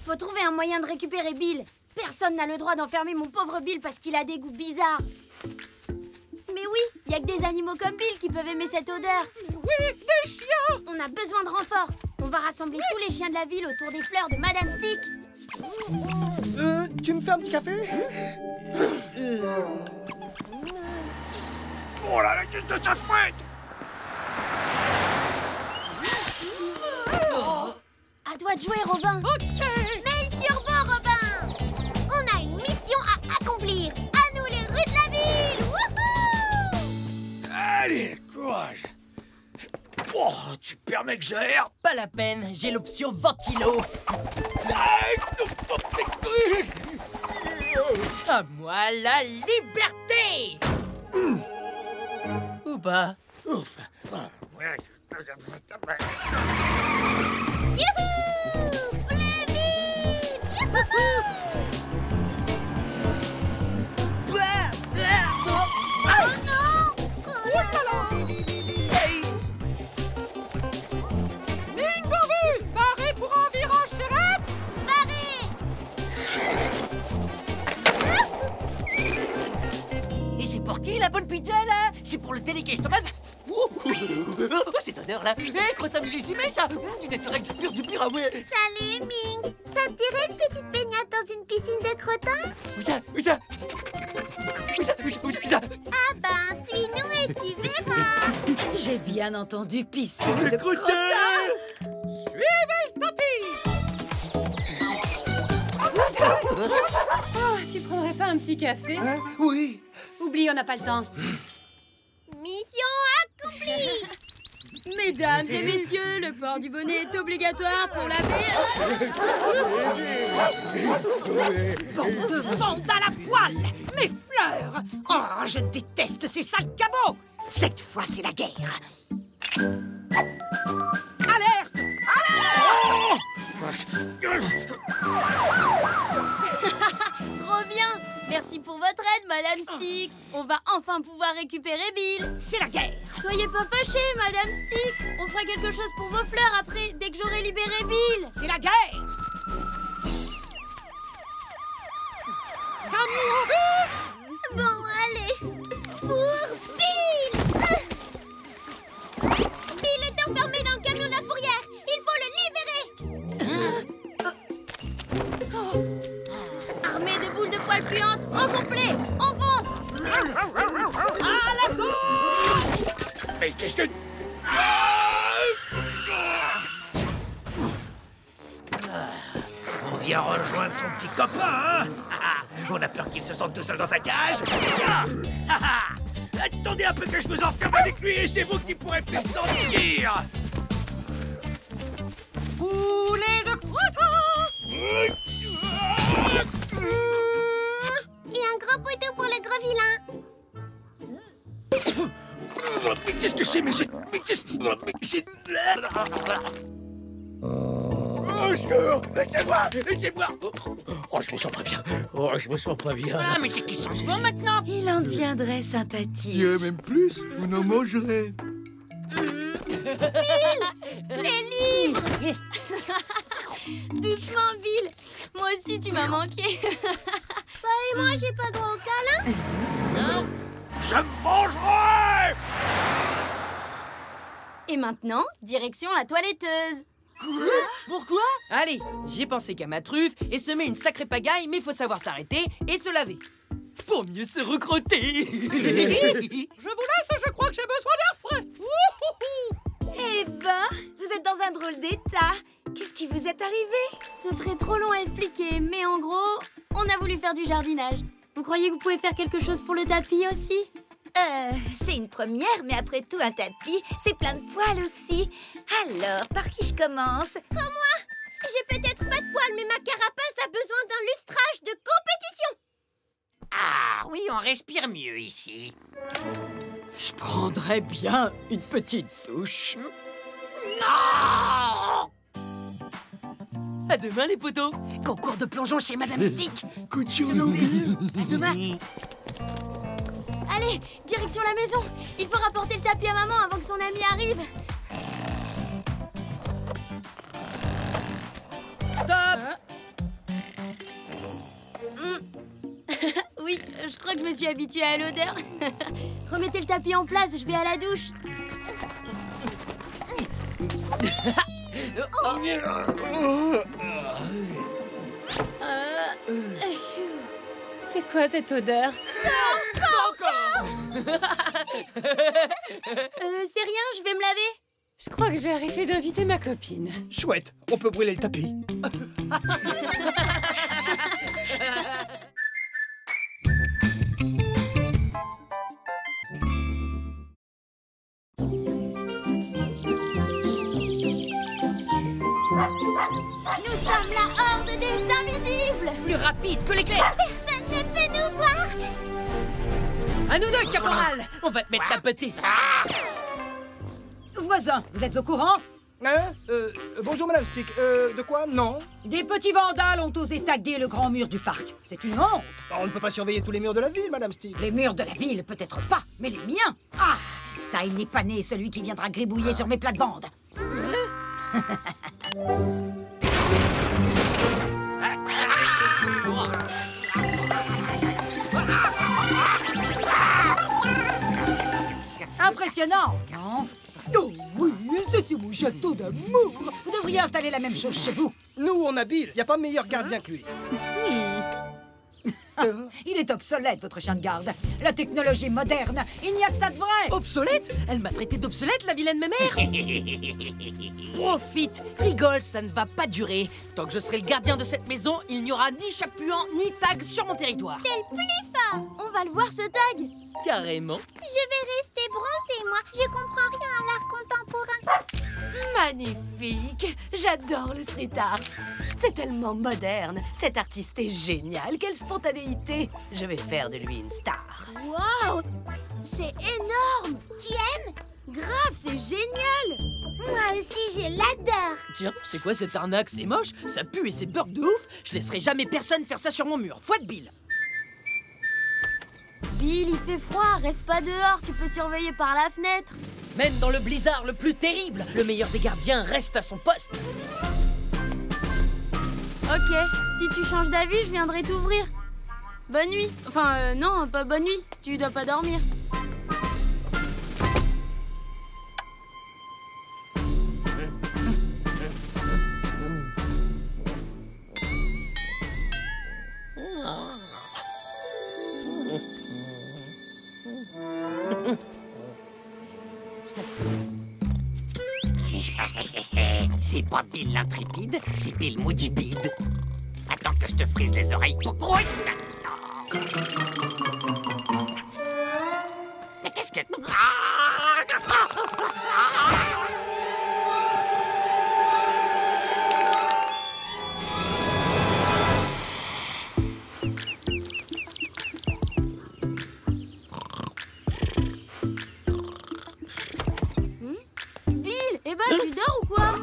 Faut trouver un moyen de récupérer Bill. Personne n'a le droit d'enfermer mon pauvre Bill parce qu'il a des goûts bizarres. Mais oui, il y a que des animaux comme Bill qui peuvent aimer cette odeur. Oui, des chiens! On a besoin de renforts. On va rassembler tous les chiens de la ville autour des fleurs de Madame Stick. Tu me fais un petit café? Oh là, la gueule de ta fête! À toi de jouer, Robin. Ok. Mets le turbo, Robin. On a une mission à accomplir. À nous les rues de la ville. Wouhou! Allez, courage! Oh, tu permets que j'aère? Pas la peine, j'ai l'option ventilo. À moi la liberté. Ou pas. Ouf. Youhou! Plus vite! Youhou! Oh non! Mingoville, paré pour un virage serré. Et c'est pour qui la bonne pizza là? C'est pour le téléguicheman. Oh, cette odeur là. Hé, crottin millésimé ça. Du naturel, du pur, ah ouais. Salut, Ming! Ça te dirait une petite baignade dans une piscine de crottin? Où ça? Ah ben, suis-nous et tu verras! J'ai bien entendu piscine de crottin. Suivez le tapis. Oh, tu prendrais pas un petit café? Hein? Oui. Oublie, on n'a pas le temps. Mission accomplie! Mesdames et messieurs, le port du bonnet est obligatoire pour la ville. Bande de bandes à la poêle. Mes fleurs. Oh, je déteste ces sales cabots. Cette fois, c'est la guerre. Alerte! Trop bien. Merci pour votre aide, Madame Stick. On va enfin pouvoir récupérer Bill. C'est la guerre. Soyez pas fâchés, Madame Stick. On fera quelque chose pour vos fleurs après, dès que j'aurai libéré Bill. C'est la guerre. Camion vite! Bon, allez! Pour Bill! Bill est enfermé dans le camion de la fourrière! Il faut le libérer! Armée de boules de poils puantes, au complet. Enfonce. À l'assaut! Mais qu'est-ce que... On vient rejoindre son petit copain, hein? On a peur qu'il se sente tout seul dans sa cage. Tiens! Attendez un peu que je vous enferme avec lui et c'est vous qui pourrez plus sortir. Poulet de crottin! Et un gros poteau pour le gros vilain! Mais qu'est-ce que c'est? Mais c'est... Au secours! Laissez-moi! Oh, je me sens pas bien. Ah, mais c'est qui change bon maintenant? Il en deviendrait sympathique. Même plus, vous en mangerez. Les livres. Doucement, Bill. Moi aussi, tu m'as manqué. Bah et moi, j'ai pas droit au câlin? Je me mangerai! Et maintenant, direction la toiletteuse. Pourquoi? Allez, j'ai pensé qu'à ma truffe et semer une sacrée pagaille, mais faut savoir s'arrêter et se laver. Pour mieux se recrotter. Je vous laisse, je crois que j'ai besoin d'air frais. Eh ben, vous êtes dans un drôle d'état. Qu'est-ce qui vous est arrivé? Ce serait trop long à expliquer, mais en gros, on a voulu faire du jardinage. Vous croyez que vous pouvez faire quelque chose pour le tapis aussi? C'est une première, mais après tout, un tapis, c'est plein de poils aussi. Alors, par qui je commence? Oh, moi! J'ai peut-être pas de poils, mais ma carapace a besoin d'un lustrage de compétition. Ah, oui, on respire mieux ici. Je prendrais bien une petite douche. Non! À demain, les potos. Concours de plongeon chez Madame Stick. Coup de jour. À demain. Allez, direction la maison. Il faut rapporter le tapis à maman avant que son ami arrive. Top. Oui, je crois que je me suis habituée à l'odeur. Remettez le tapis en place, je vais à la douche. C'est quoi cette odeur? C'est rien, je vais me laver. Je crois que je vais arrêter d'inviter ma copine. Chouette, on peut brûler le tapis. Nous sommes la horde des invisibles. Plus rapide que l'éclair. Personne ne peut nous voir. À nous deux, caporal. On va te mettre tapoter. Voisin, vous êtes au courant? Hein? Bonjour Madame Stick. De quoi? Non. Des petits vandales ont osé taguer le grand mur du parc. C'est une honte. On ne peut pas surveiller tous les murs de la ville, Madame Stick. Les murs de la ville, peut-être pas, mais les miens. Ah, ça, il n'est pas né, celui qui viendra gribouiller sur mes plates-bandes. Impressionnant, non? Oh oui, c'est mon château d'amour. Vous devriez installer la même chose chez vous. Nous, on a Bill. Y a pas meilleur gardien que lui. Il est obsolète, votre chien de garde. La technologie moderne, il n'y a que ça de vrai. Obsolète? Elle m'a traité d'obsolète, la vilaine mémère. Profite, rigole, ça ne va pas durer. Tant que je serai le gardien de cette maison, il n'y aura ni chapuant ni tag sur mon territoire. T'es le plus fort. On va le voir, ce tag. Carrément. Je vais rester bronzée, moi. Je comprends rien à l'art contemporain. Magnifique! J'adore le street art. C'est tellement moderne. Cet artiste est génial. Quelle spontanéité! Je vais faire de lui une star. Waouh! C'est énorme! Tu aimes? Grave, c'est génial! Moi aussi, je l'adore. Tiens, c'est quoi cette arnaque? C'est moche, ça pue et c'est burk de ouf. Je laisserai jamais personne faire ça sur mon mur. Fouette Bill. Bill, il fait froid. Reste pas dehors. Tu peux surveiller par la fenêtre. Même dans le blizzard le plus terrible, le meilleur des gardiens reste à son poste. Ok, si tu changes d'avis, je viendrai t'ouvrir. Bonne nuit. Enfin, non, pas bonne nuit. Tu dois pas dormir. C'est pas Bill l'intrépide, c'est Bill Maudibide. Attends que je te frise les oreilles pour grouille. Mais qu'est-ce que... Bill, eh ben, tu dors ou quoi?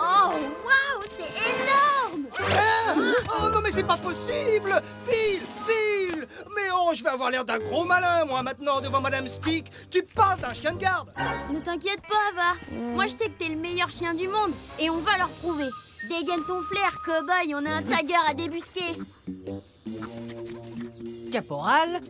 Oh, waouh, c'est énorme! Oh non, mais c'est pas possible! Bill! Bill! Mais oh, je vais avoir l'air d'un gros malin, moi, maintenant, devant Madame Stick. Tu parles d'un chien de garde! Ne t'inquiète pas, Ava. Moi, je sais que t'es le meilleur chien du monde et on va leur prouver. Dégaine ton flair, cow-boy, on a un tagger à débusquer. Caporal.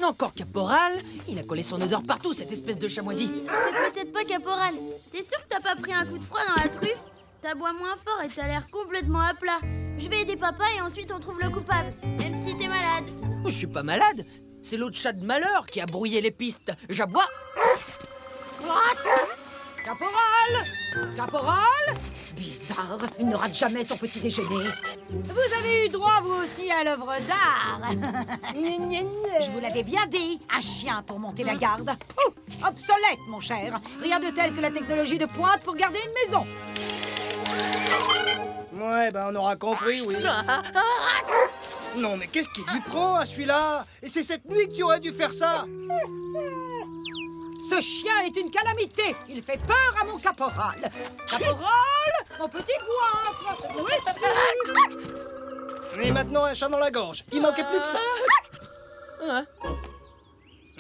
Encore Caporal. Il a collé son odeur partout, cette espèce de chamoisi. C'est peut-être pas Caporal. T'es sûr que t'as pas pris un coup de froid dans la truffe? T'aboies moins fort et t'as l'air complètement à plat. Je vais aider papa et ensuite on trouve le coupable, même si t'es malade. Je suis pas malade. C'est l'autre chat de malheur qui a brouillé les pistes. J'aboie. Caporal! Caporal! Bizarre. hasard. Il ne rate jamais son petit déjeuner. Vous avez eu droit, vous aussi, à l'œuvre d'art. Je vous l'avais bien dit, un chien pour monter la garde. Obsolète, mon cher. Rien de tel que la technologie de pointe pour garder une maison. Ouais, ben on aura compris, oui. Non, mais qu'est-ce qu'il lui prend à celui-là? Et c'est cette nuit que tu aurais dû faire ça? Ce chien est une calamité. Il fait peur à mon caporal. Caporal, mon petit goinfre. Et maintenant, un chat dans la gorge. Il manquait plus que ça.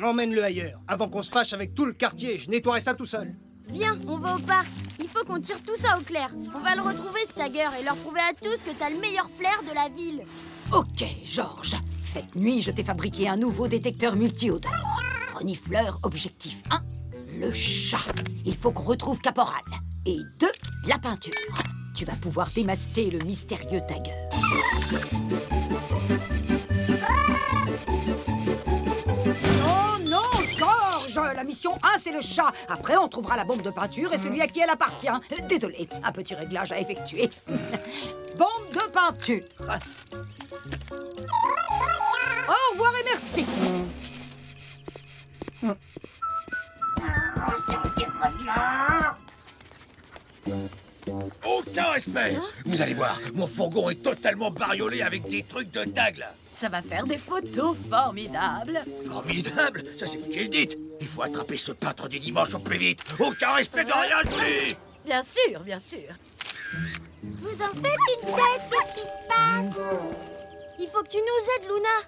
Emmène-le ailleurs, avant qu'on se fâche avec tout le quartier. Je nettoierai ça tout seul. Viens, on va au parc. Il faut qu'on tire tout ça au clair. On va le retrouver, ce Tiger, et leur prouver à tous que t'as le meilleur flair de la ville. Ok, Georges. Cette nuit, je t'ai fabriqué un nouveau détecteur multi-odeur. Renifleur objectif 1, le chat. Il faut qu'on retrouve Caporal. Et 2, la peinture. Tu vas pouvoir démasquer le mystérieux Tiger. Oh non, Georges! La mission 1, c'est le chat. Après, on trouvera la bombe de peinture et celui à qui elle appartient. Désolé, un petit réglage à effectuer. Bombe de peinture. Au revoir et merci. Aucun respect. Vous allez voir, mon fourgon est totalement bariolé avec des trucs de tag, là. Ça va faire des photos formidables. Formidable? Ça, c'est vous qui le dites. Il faut attraper ce peintre du dimanche au plus vite. Aucun respect de rien, je dis. Bien sûr, bien sûr. Vous en faites une tête, qu'est-ce qui se passe? Il faut que tu nous aides, Luna.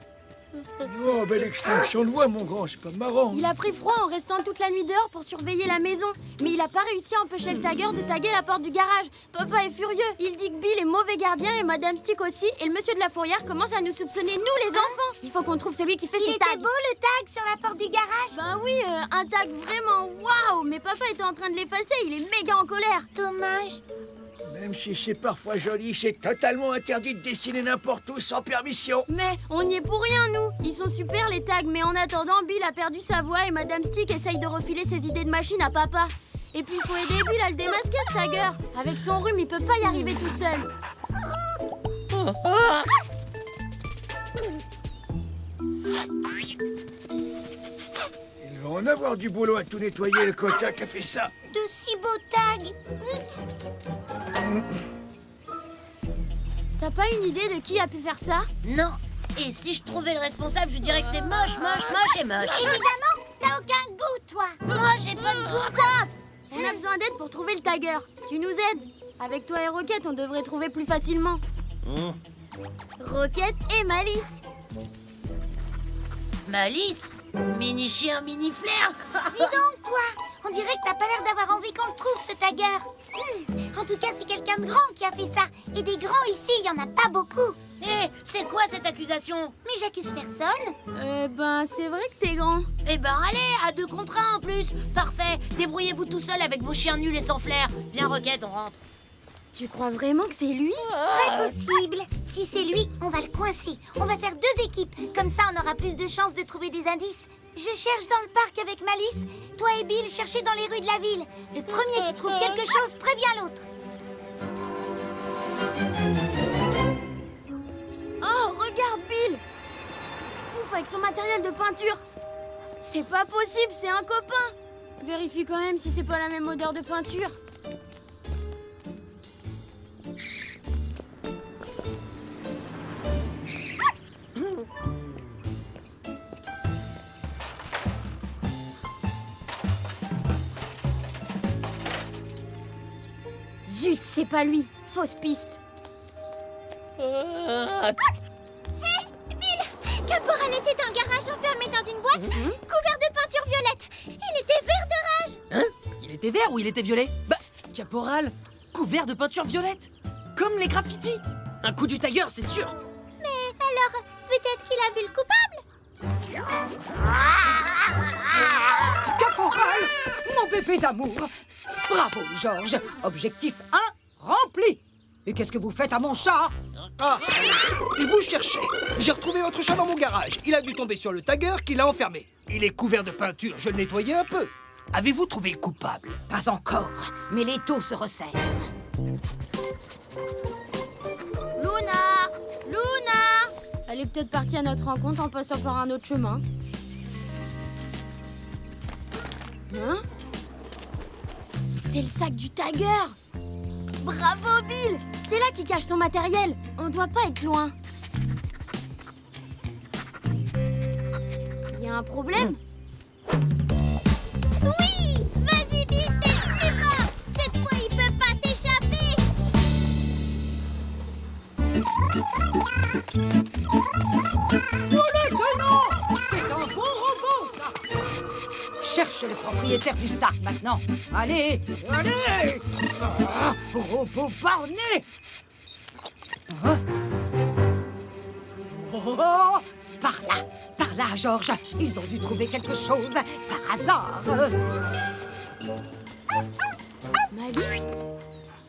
Oh, belle extinction de voix, mon grand, c'est pas marrant. Il a pris froid en restant toute la nuit dehors pour surveiller la maison. Mais il a pas réussi à empêcher le Tiger de taguer la porte du garage. Papa est furieux. Il dit que Bill est mauvais gardien et Madame Stick aussi. Et le monsieur de la fourrière commence à nous soupçonner, nous les enfants. Il faut qu'on trouve celui qui fait ses tags. Il était beau le tag sur la porte du garage? Ben oui, un tag vraiment waouh. Mais papa était en train de l'effacer, il est méga en colère. Dommage. Même si c'est parfois joli, c'est totalement interdit de dessiner n'importe où sans permission. Mais on n'y est pour rien, nous. Ils sont super, les tags. Mais en attendant, Bill a perdu sa voix et Madame Stick essaye de refiler ses idées de machine à papa. Et puis, il faut aider Bill à le démasquer, ce Tiger. Avec son rhume, il peut pas y arriver tout seul. Il va en avoir du boulot à tout nettoyer, le coquin qui a fait ça. De si beaux tags. T'as pas une idée de qui a pu faire ça? Non. Et si je trouvais le responsable, je dirais que c'est moche, moche, moche et moche. Évidemment, t'as aucun goût, toi. Moi, j'ai pas de goût. Stop! On a besoin d'aide pour trouver le Tiger. Tu nous aides? Avec toi et Roquette, on devrait trouver plus facilement. Roquette et Malice. Malice? Mini chien, mini flair. Dis donc, toi. On dirait que t'as pas l'air d'avoir envie qu'on le trouve, ce Tiger. En tout cas, c'est quelqu'un de grand qui a fait ça. Et des grands ici, il y en a pas beaucoup. Hé, c'est quoi cette accusation? Mais j'accuse personne. Ben, c'est vrai que t'es grand. Eh ben, allez, à 2 contre 1 en plus. Parfait. Débrouillez-vous tout seul avec vos chiens nuls et sans flair. Viens, Roquette, on rentre. Tu crois vraiment que c'est lui? Très possible. Si c'est lui, on va le coincer. On va faire 2 équipes. Comme ça, on aura plus de chances de trouver des indices. Je cherche dans le parc avec Malice. Toi et Bill, cherchez dans les rues de la ville. Le premier qui trouve quelque chose prévient l'autre. Oh, regarde Bill! Pouf, avec son matériel de peinture. C'est pas possible, c'est un copain. Vérifie quand même si c'est pas la même odeur de peinture. Zut, c'est pas lui. Fausse piste. Hé, Bill! Caporal était dans un garage enfermé dans une boîte, couvert de peinture violette. Il était vert de rage. Hein? Il était vert ou il était violet? Bah, Caporal, couvert de peinture violette. Comme les graffitis. Un coup du Tiger, c'est sûr. Mais alors, peut-être qu'il a vu le coupable? Caporal, mon bébé d'amour. Bravo, Georges. Objectif 1 rempli. Et qu'est-ce que vous faites à mon chat? Ah, je vous cherchais. J'ai retrouvé votre chat dans mon garage. Il a dû tomber sur le Tiger qui l'a enfermé. Il est couvert de peinture, je le nettoyais un peu. Avez-vous trouvé le coupable? Pas encore, mais les taux se resserrent. Luna! Luna! Elle est peut-être partie à notre rencontre en passant par un autre chemin. Hein? C'est le sac du Tiger! Bravo, Bill! C'est là qu'il cache son matériel. On doit pas être loin. Il y a un problème? Oui! Vas-y, Bill, t'es le plus fort! Cette fois, il peut pas t'échapper! C'est un bon robot, ça! Cherche le propriétaire du sac, maintenant. Allez, allez! Robot borné! Hein? Oh, par là, Georges. Ils ont dû trouver quelque chose par hasard. Malice?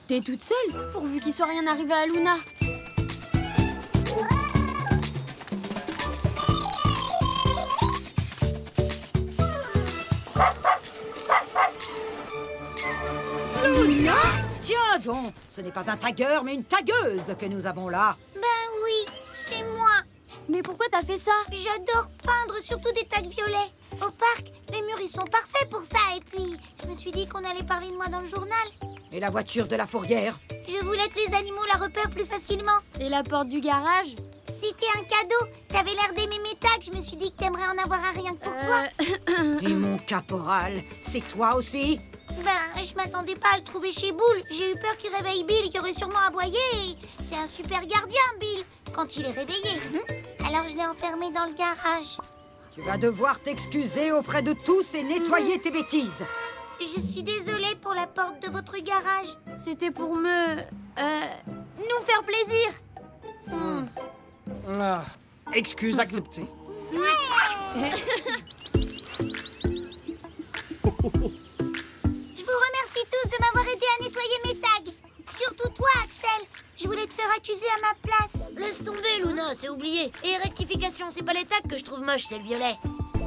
T'es toute seule, pourvu qu'il soit rien arrivé à Luna. Luna? Tiens donc, ce n'est pas un tagueur, mais une tagueuse que nous avons là. Ben oui, c'est moi. Mais pourquoi t'as fait ça? J'adore peindre, surtout des tags violets. Au parc, les murs, ils sont parfaits pour ça. Et puis, je me suis dit qu'on allait parler de moi dans le journal. Et la voiture de la fourrière? Je voulais que les animaux la repèrent plus facilement. Et la porte du garage? C'était un cadeau. T'avais l'air d'aimer mes tags. Je me suis dit que t'aimerais en avoir un rien que pour toi. Et mon caporal, c'est toi aussi? Ben, je m'attendais pas à le trouver chez Boule. J'ai eu peur qu'il réveille Bill, qui aurait sûrement aboyé. Et c'est un super gardien, Bill, quand il est réveillé. Alors je l'ai enfermé dans le garage. Tu vas devoir t'excuser auprès de tous et nettoyer tes bêtises. Je suis désolée pour la porte de votre garage. C'était pour me... nous faire plaisir. Ah, excuse acceptée. Ouais. Je vous remercie tous de m'avoir aidé à nettoyer mes tags. Surtout toi, Axel. Je voulais te faire accuser à ma place. Laisse tomber, Luna, c'est oublié. Et rectification, c'est pas les tags que je trouve moches, c'est le violet.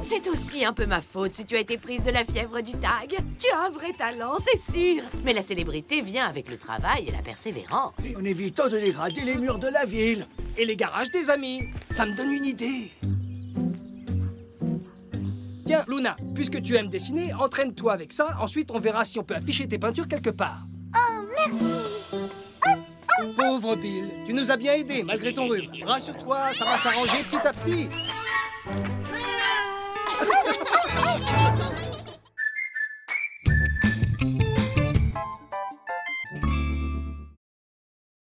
C'est aussi un peu ma faute si tu as été prise de la fièvre du tag. Tu as un vrai talent, c'est sûr. Mais la célébrité vient avec le travail et la persévérance. Et en évitant de dégrader les murs de la ville. Et les garages des amis. Ça me donne une idée. Tiens, Luna, puisque tu aimes dessiner, entraîne-toi avec ça. Ensuite, on verra si on peut afficher tes peintures quelque part. Oh, merci. Pauvre Bill, tu nous as bien aidés malgré ton rhume. Rassure-toi, ça va s'arranger petit à petit.